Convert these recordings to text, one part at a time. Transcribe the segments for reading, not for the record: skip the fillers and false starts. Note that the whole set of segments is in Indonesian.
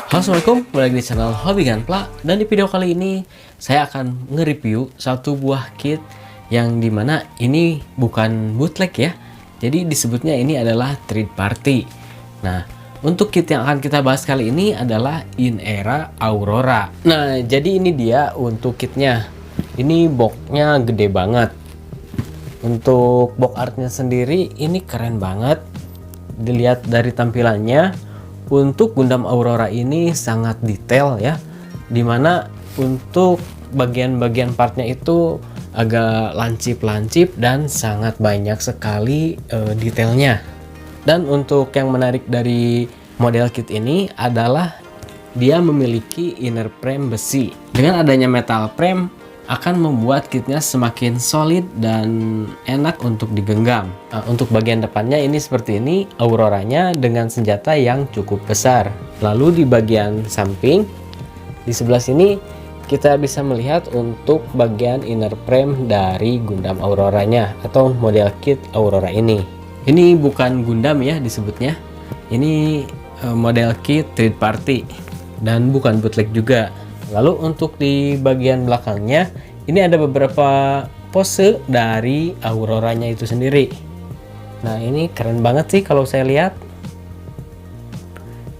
Halo, Assalamualaikum, kembali lagi di channel Hobi Gunpla. Dan di video kali ini saya akan nge-review satu buah kit yang dimana ini bukan bootleg ya. Jadi disebutnya ini adalah third party. Nah, untuk kit yang akan kita bahas kali ini adalah Inera Aurora. Nah, jadi ini dia untuk kitnya. Ini boxnya gede banget. Untuk box artnya sendiri ini keren banget. Dilihat dari tampilannya, untuk Gundam Aurora ini sangat detail ya, dimana untuk bagian-bagian partnya itu agak lancip-lancip dan sangat banyak sekali detailnya. Dan untuk yang menarik dari model kit ini adalah dia memiliki inner frame besi. Dengan adanya metal frame akan membuat kitnya semakin solid dan enak untuk digenggam. Nah, untuk bagian depannya ini seperti ini, Auroranya dengan senjata yang cukup besar. Lalu di bagian samping, di sebelah sini kita bisa melihat untuk bagian inner frame dari Gundam Auroranya atau model kit Aurora ini. Ini bukan Gundam ya disebutnya. Ini model kit third party dan bukan bootleg juga. Lalu untuk di bagian belakangnya ini ada beberapa pose dari Auroranya itu sendiri. Nah, ini keren banget sih kalau saya lihat.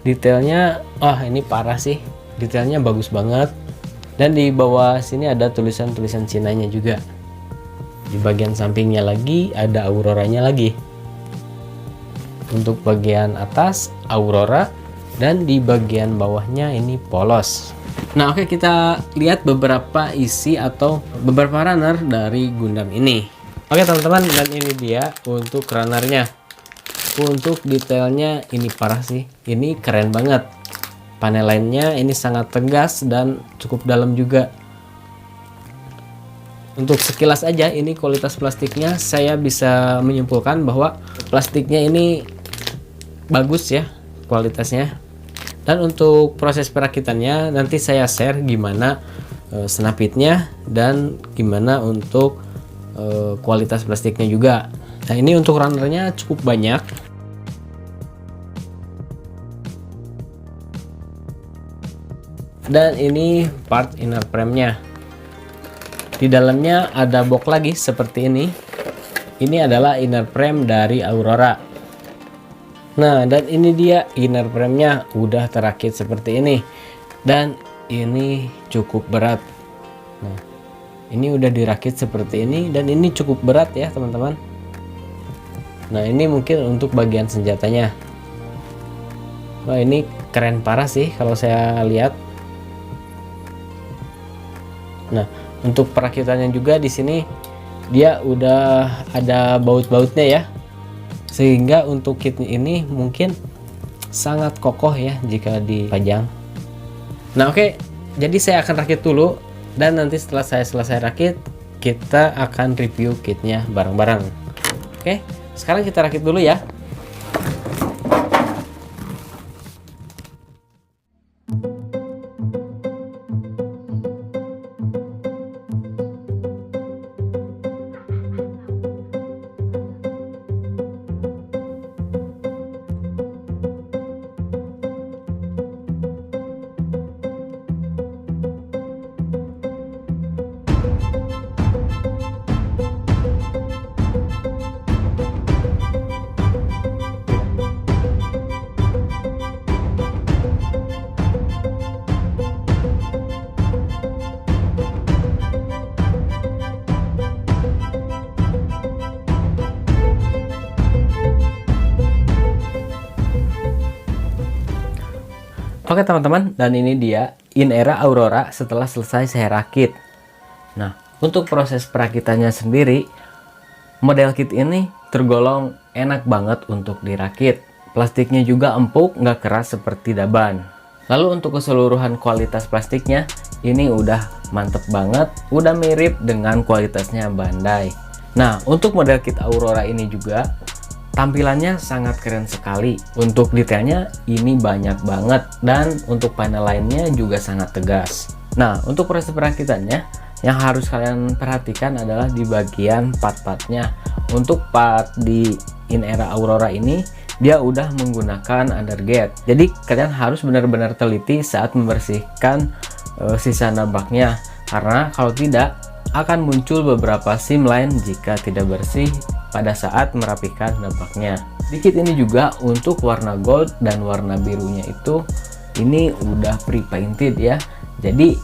Detailnya, ini parah sih. Detailnya bagus banget. Dan di bawah sini ada tulisan-tulisan Cinanya juga. Di bagian sampingnya lagi ada Auroranya lagi. Untuk bagian atas Aurora dan di bagian bawahnya ini polos. Nah, oke, kita lihat beberapa isi atau beberapa runner dari Gundam ini. Oke teman-teman, dan ini dia untuk runnernya. Untuk detailnya ini parah sih, ini keren banget. Panel lainnya ini sangat tegas dan cukup dalam juga. Untuk sekilas aja ini kualitas plastiknya, saya bisa menyimpulkan bahwa plastiknya ini bagus ya kualitasnya. Dan untuk proses perakitannya nanti saya share gimana snapitnya dan gimana untuk kualitas plastiknya juga. Nah, ini untuk runnernya cukup banyak. Dan ini part inner frame-nya. Di dalamnya ada box lagi seperti ini. Ini adalah inner frame dari Aurora. Nah, dan ini dia inner frame-nya udah terakit seperti ini. Dan ini cukup berat. Nah, ini udah dirakit seperti ini dan ini cukup berat ya, teman-teman. Nah, ini mungkin untuk bagian senjatanya. Wah, ini keren parah sih kalau saya lihat. Nah, untuk perakitannya juga di sini dia udah ada baut-bautnya ya. Sehingga untuk kit ini mungkin sangat kokoh ya jika dipajang. Nah, oke, jadi saya akan rakit dulu dan nanti setelah saya selesai rakit kita akan review kitnya bareng-bareng. Oke, sekarang kita rakit dulu ya. Oke teman-teman, dan ini dia Inera Aurora setelah selesai saya rakit. Nah, untuk proses perakitannya sendiri, model kit ini tergolong enak banget untuk dirakit. Plastiknya juga empuk, nggak keras seperti Daban. Lalu untuk keseluruhan kualitas plastiknya, ini udah mantep banget, udah mirip dengan kualitasnya Bandai. Nah, untuk model kit Aurora ini juga tampilannya sangat keren sekali. Untuk detailnya ini banyak banget dan untuk panel lainnya juga sangat tegas. Nah, untuk proses perakitannya yang harus kalian perhatikan adalah di bagian part-partnya. Untuk part di Inera Aurora ini dia udah menggunakan undergate. Jadi kalian harus benar-benar teliti saat membersihkan sisa nabaknya, karena kalau tidak akan muncul beberapa SIM lain jika tidak bersih pada saat merapikan nabaknya. Di kit ini juga untuk warna gold dan warna birunya itu ini udah pre-painted ya, jadi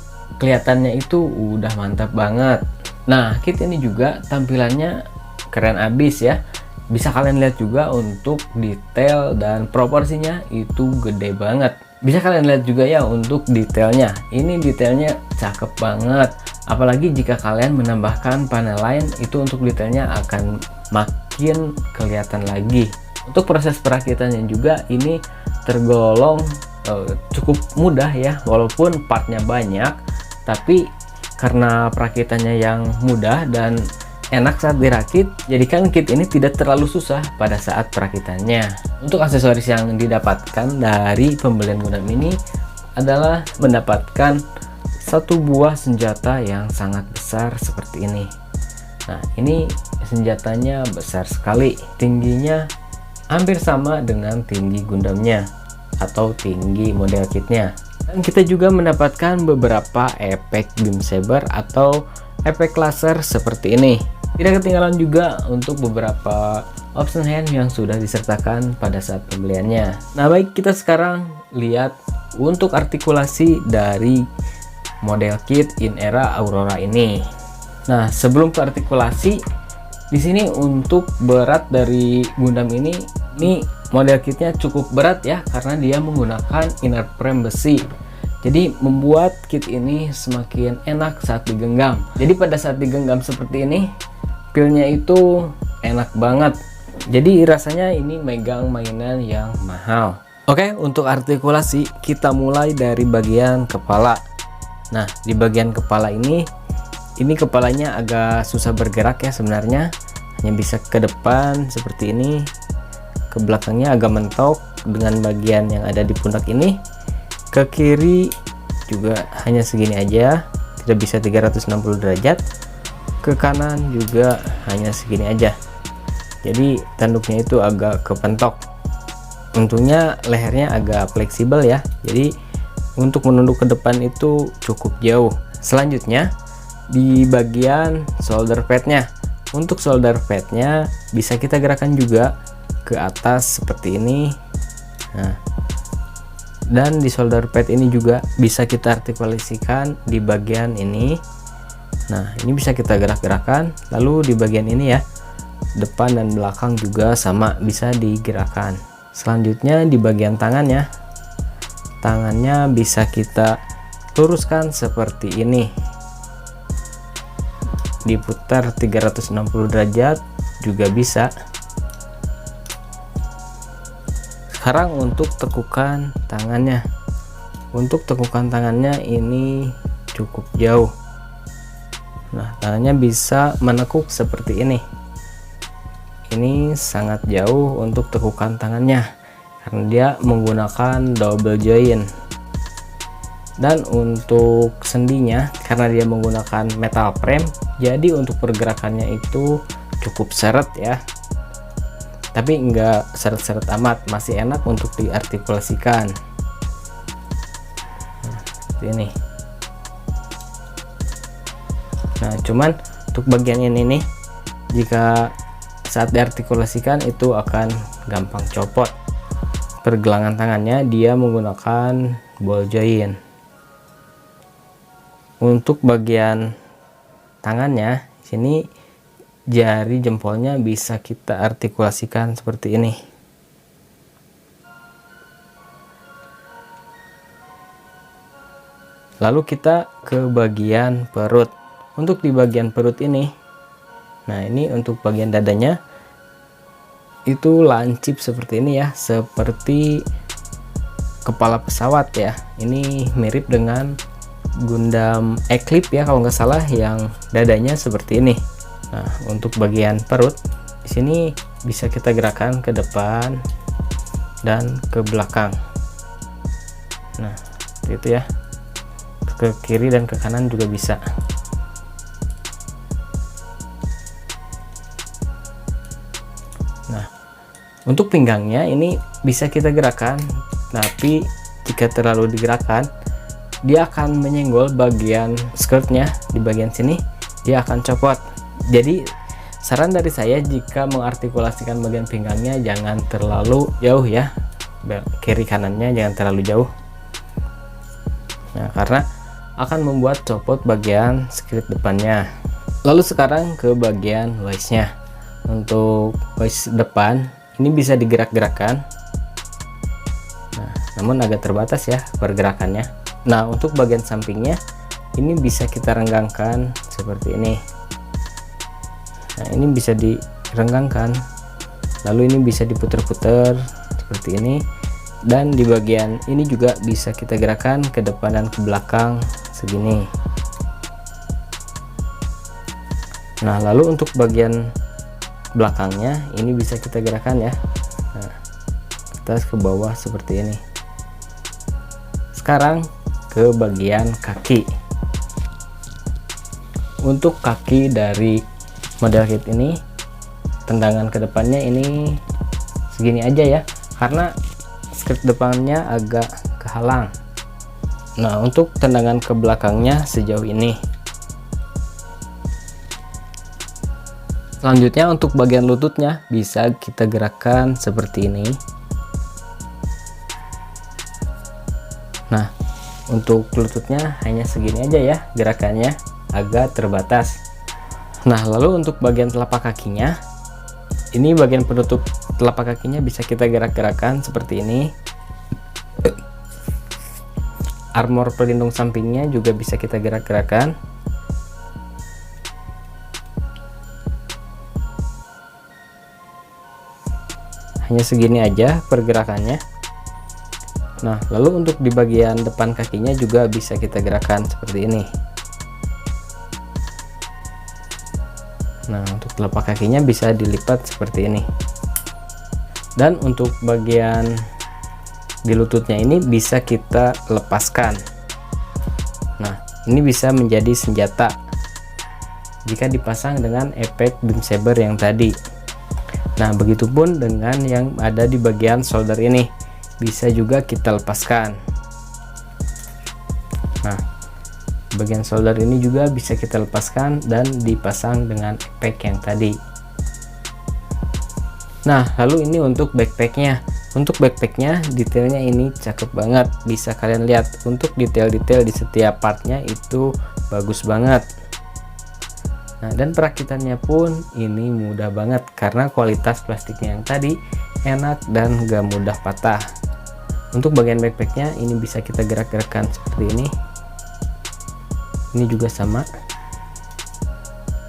kelihatannya itu udah mantap banget. Nah, kit ini juga tampilannya keren abis ya. Bisa kalian lihat juga untuk detail dan proporsinya itu gede banget. Bisa kalian lihat juga ya untuk detailnya. Ini detailnya cakep banget. Apalagi jika kalian menambahkan panel lain, itu untuk detailnya akan makin kelihatan lagi. Untuk proses perakitannya juga ini tergolong cukup mudah ya, walaupun partnya banyak, tapi karena perakitannya yang mudah dan enak saat dirakit, jadikan kit ini tidak terlalu susah pada saat perakitannya. Untuk aksesoris yang didapatkan dari pembelian Gundam ini adalah mendapatkan satu buah senjata yang sangat besar seperti ini. Nah, ini senjatanya besar sekali, tingginya hampir sama dengan tinggi Gundamnya atau tinggi model kitnya. Dan kita juga mendapatkan beberapa efek beam saber atau efek laser seperti ini. Tidak ketinggalan juga untuk beberapa option hand yang sudah disertakan pada saat pembeliannya. Nah, baik, kita sekarang lihat untuk artikulasi dari model kit in era Aurora ini. Nah, sebelum ke artikulasi, di sini untuk berat dari Gundam ini model kitnya cukup berat ya, karena dia menggunakan inner frame besi. Jadi membuat kit ini semakin enak saat digenggam. Jadi pada saat digenggam seperti ini, feel-nya itu enak banget. Jadi rasanya ini megang mainan yang mahal. Oke, untuk artikulasi kita mulai dari bagian kepala. Nah, di bagian kepala ini kepalanya agak susah bergerak ya sebenarnya. Hanya bisa ke depan seperti ini. Ke belakangnya agak mentok dengan bagian yang ada di pundak ini. Ke kiri juga hanya segini aja, tidak bisa 360 derajat. Ke kanan juga hanya segini aja, jadi tanduknya itu agak kepentok. Untungnya lehernya agak fleksibel ya, jadi untuk menunduk ke depan itu cukup jauh. Selanjutnya di bagian shoulder padnya, untuk shoulder padnya bisa kita gerakan juga ke atas seperti ini. Nah, dan di shoulder pad ini juga bisa kita artikulasikan di bagian ini. Nah, ini bisa kita gerak-gerakan. Lalu di bagian ini ya, depan dan belakang juga sama bisa digerakkan. Selanjutnya di bagian tangannya, tangannya bisa kita luruskan seperti ini, diputar 360 derajat juga bisa. Sekarang untuk tekukan tangannya, ini cukup jauh. Nah, tangannya bisa menekuk seperti ini. Ini sangat jauh untuk tekukan tangannya karena dia menggunakan double joint. Dan untuk sendinya, karena dia menggunakan metal frame, jadi untuk pergerakannya itu cukup seret ya, tapi enggak seret-seret amat, masih enak untuk diartikulasikan. Nah, seperti ini. Nah, cuman untuk bagian ini nih, jika saat diartikulasikan itu akan gampang copot. Pergelangan tangannya dia menggunakan ball joint. Untuk bagian tangannya sini, jari jempolnya bisa kita artikulasikan seperti ini. Lalu kita ke bagian perut. Untuk di bagian perut ini, nah ini untuk bagian dadanya itu lancip seperti ini ya, seperti kepala pesawat ya. Ini mirip dengan Gundam Eclipse ya kalau nggak salah, yang dadanya seperti ini. Nah, untuk bagian perut di sini bisa kita gerakan ke depan dan ke belakang. Nah, seperti itu ya. Ke kiri dan ke kanan juga bisa. Nah, Untuk pinggangnya ini bisa kita gerakkan, tapi jika terlalu digerakkan dia akan menyenggol bagian skirtnya. Di bagian sini dia akan copot. Jadi saran dari saya, jika mengartikulasikan bagian pinggangnya jangan terlalu jauh ya, kiri kanannya jangan terlalu jauh. Nah, karena akan membuat copot bagian skirt depannya. Lalu sekarang ke bagian waistnya. Untuk waist depan ini bisa digerak-gerakkan, nah namun agak terbatas ya pergerakannya. Nah, untuk bagian sampingnya ini bisa kita renggangkan seperti ini. Nah, ini bisa direnggangkan, lalu ini bisa diputar-putar seperti ini, dan di bagian ini juga bisa kita gerakan ke depan dan ke belakang segini. Nah, lalu untuk bagian belakangnya ini bisa kita gerakan ya, nah, atas ke bawah seperti ini. Sekarang ke bagian kaki. Untuk kaki dari model kit ini, tendangan ke depannya ini segini aja ya, karena skirt depannya agak kehalang. Nah, untuk tendangan ke belakangnya sejauh ini. Selanjutnya untuk bagian lututnya bisa kita gerakkan seperti ini. Nah, untuk lututnya hanya segini aja ya gerakannya, agak terbatas. Nah, lalu untuk bagian telapak kakinya, ini bagian penutup telapak kakinya bisa kita gerak-gerakan seperti ini. Armor pelindung sampingnya juga bisa kita gerak-gerakan. Hanya segini aja pergerakannya. Nah, lalu untuk di bagian depan kakinya juga bisa kita gerakan seperti ini. Nah, untuk telapak kakinya bisa dilipat seperti ini. Dan untuk bagian di lututnya ini bisa kita lepaskan. Nah, ini bisa menjadi senjata jika dipasang dengan efek beam saber yang tadi. Nah, begitupun dengan yang ada di bagian shoulder ini, bisa juga kita lepaskan. Nah, bagian shoulder ini juga bisa kita lepaskan dan dipasang dengan efek yang tadi. Nah, lalu ini untuk backpacknya. Untuk backpacknya detailnya ini cakep banget, bisa kalian lihat. Untuk detail-detail di setiap partnya itu bagus banget. Nah, dan perakitannya pun ini mudah banget karena kualitas plastiknya yang tadi enak dan gak mudah patah. Untuk bagian backpacknya ini bisa kita gerak-gerakkan seperti ini. Ini juga sama.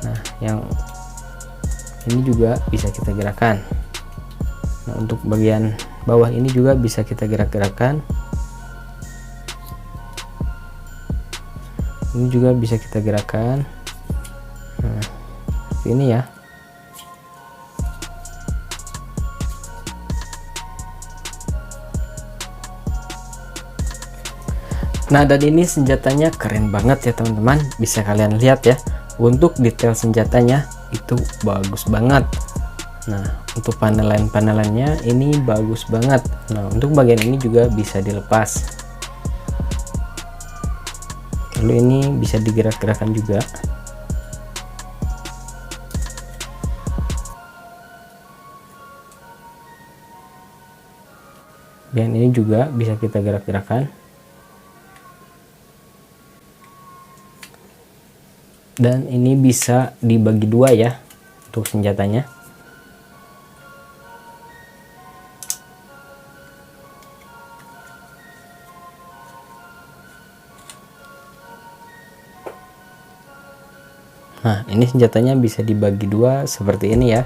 Nah, yang ini juga bisa kita gerakkan. Nah, untuk bagian bawah ini juga bisa kita gerak-gerakkan. Ini juga bisa kita gerakkan. Nah, seperti ini ya. Nah, dan ini senjatanya keren banget ya teman-teman, bisa kalian lihat ya. Untuk detail senjatanya itu bagus banget. Nah, untuk panelan-panelannya ini bagus banget. Nah, untuk bagian ini juga bisa dilepas. Lalu ini bisa digerak-gerakkan juga. Dan ini juga bisa kita gerak-gerakkan. Dan ini bisa dibagi dua ya untuk senjatanya. Nah, ini senjatanya bisa dibagi dua seperti ini ya.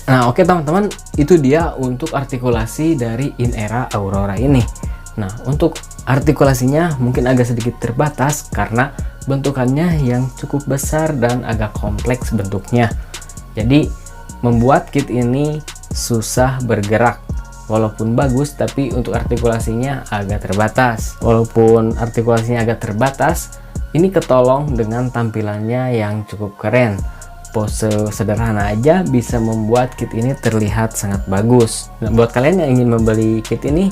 Nah, oke teman-teman, itu dia untuk artikulasi dari Inera Aurora ini. Nah, untuk artikulasinya mungkin agak sedikit terbatas karena bentukannya yang cukup besar dan agak kompleks bentuknya. Jadi, membuat kit ini susah bergerak. Walaupun bagus, tapi untuk artikulasinya agak terbatas. Walaupun artikulasinya agak terbatas, ini ketolong dengan tampilannya yang cukup keren. pose sederhana aja bisa membuat kit ini terlihat sangat bagus. Nah, buat kalian yang ingin membeli kit ini,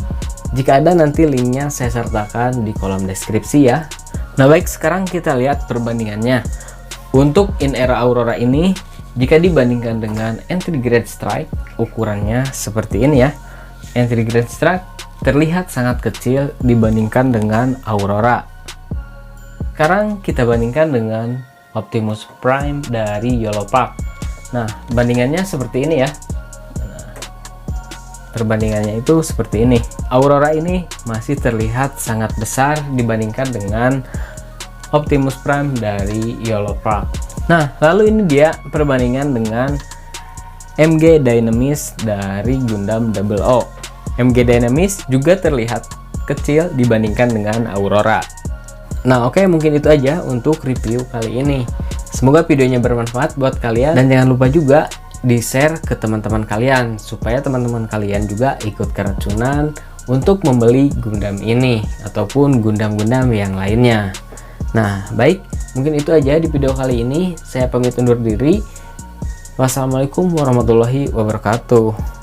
jika ada nanti linknya saya sertakan di kolom deskripsi ya. Nah baik, sekarang kita lihat perbandingannya. Untuk In Era Aurora ini, jika dibandingkan dengan Entry Grade Strike, ukurannya seperti ini ya. Entry Grade Strike terlihat sangat kecil dibandingkan dengan Aurora. Sekarang kita bandingkan dengan Optimus Prime dari Yellowpark. Nah, bandingannya seperti ini ya. Perbandingannya itu seperti ini. Aurora ini masih terlihat sangat besar dibandingkan dengan Optimus Prime dari Yellowpark. Nah, lalu ini dia perbandingan dengan MG Dynamis dari Gundam 00. MG Dynamis juga terlihat kecil dibandingkan dengan Aurora. Nah oke, mungkin itu aja untuk review kali ini. Semoga videonya bermanfaat buat kalian, dan jangan lupa juga di-share ke teman-teman kalian supaya teman-teman kalian juga ikut keracunan untuk membeli Gundam ini ataupun Gundam-Gundam yang lainnya. Nah baik, mungkin itu aja di video kali ini. Saya pamit undur diri. Wassalamualaikum warahmatullahi wabarakatuh.